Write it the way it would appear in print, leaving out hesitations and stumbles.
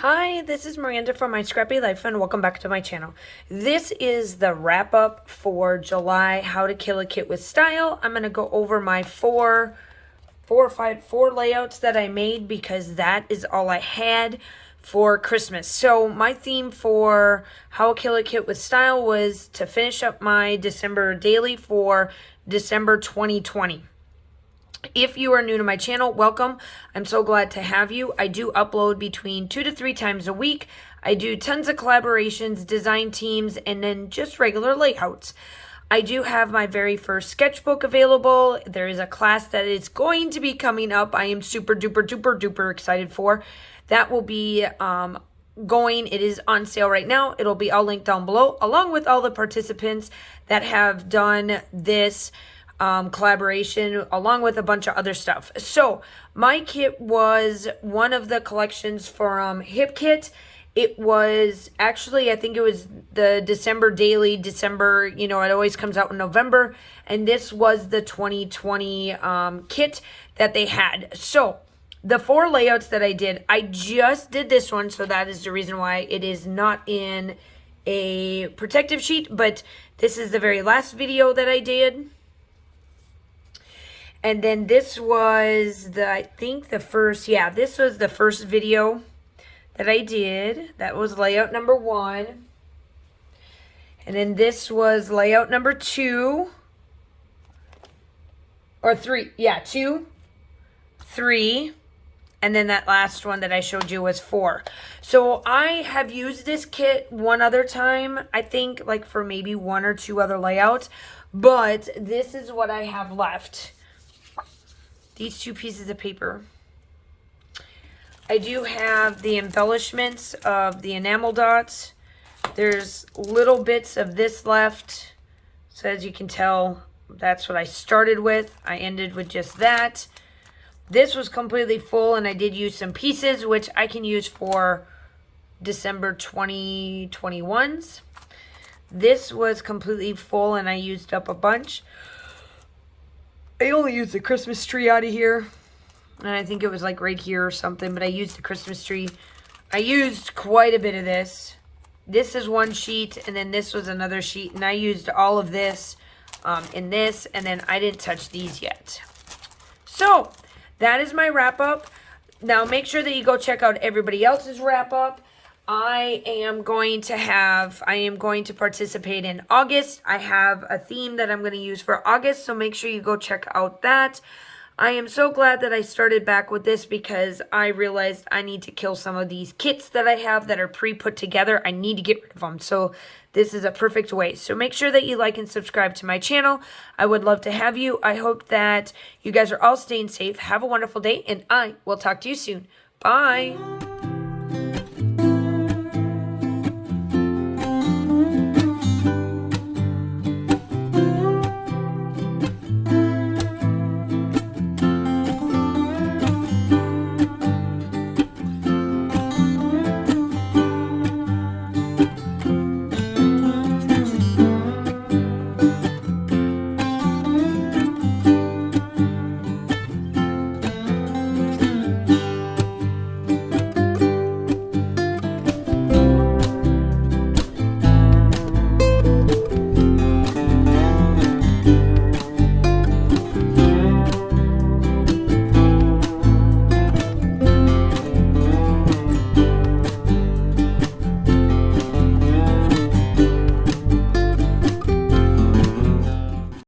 Hi, this is Miranda from My Scrappy Life and welcome back to my channel. This is the wrap up for July, How to Kill a Kit with Style. I'm going to go over my four layouts that I made because that is all I had for Christmas. So my theme for How to Kill a Kit with Style was to finish up my December daily for December 2020. If you are new to my channel, welcome. I'm so glad to have you. I do upload between 2 to 3 times a week. I do tons of collaborations, design teams, and then just regular layouts. I do have my very first sketchbook available. There is a class that is going to be coming up. I am super duper excited for. That will be going. It is on sale right now. It'll be all linked down below, along with all the participants that have done this collaboration, along with a bunch of other stuff. So my kit was one of the collections from Hip Kit. It was actually, I think it was the December daily, December, it always comes out in November. And this was the 2020 kit that they had. So the 4 layouts that I did, I just did this one. So that is the reason why it is not in a protective sheet. But this is the very last video that I did. And then this was this was the first video that I did. That was layout number 1. And then this was layout number 2. Or 3. Yeah, 2, 3. And then that last one that I showed you was 4. So I have used this kit one other time, I think, like for maybe 1 or 2 other layouts. But this is what I have left. These 2 pieces of paper. I do have the embellishments of the enamel dots. There's little bits of this left. So as you can tell, that's what I started with. I ended with just that. This was completely full, and I did use some pieces, which I can use for December 2021's. This was completely full, and I used up a bunch. I only used the Christmas tree out of here. And I think it was like right here or something. But I used the Christmas tree. I used quite a bit of this. This is one sheet. And then this was another sheet. And I used all of this in this. And then I didn't touch these yet. So that is my wrap up. Now make sure that you go check out everybody else's wrap up. I am going to participate in August. I have a theme that I'm going to use for August, so make sure you go check out that. I am so glad that I started back with this because I realized I need to kill some of these kits that I have that are pre-put together. I need to get rid of them, so this is a perfect way. So make sure that you like and subscribe to my channel. I would love to have you. I hope that you guys are all staying safe. Have a wonderful day, and I will talk to you soon. Bye!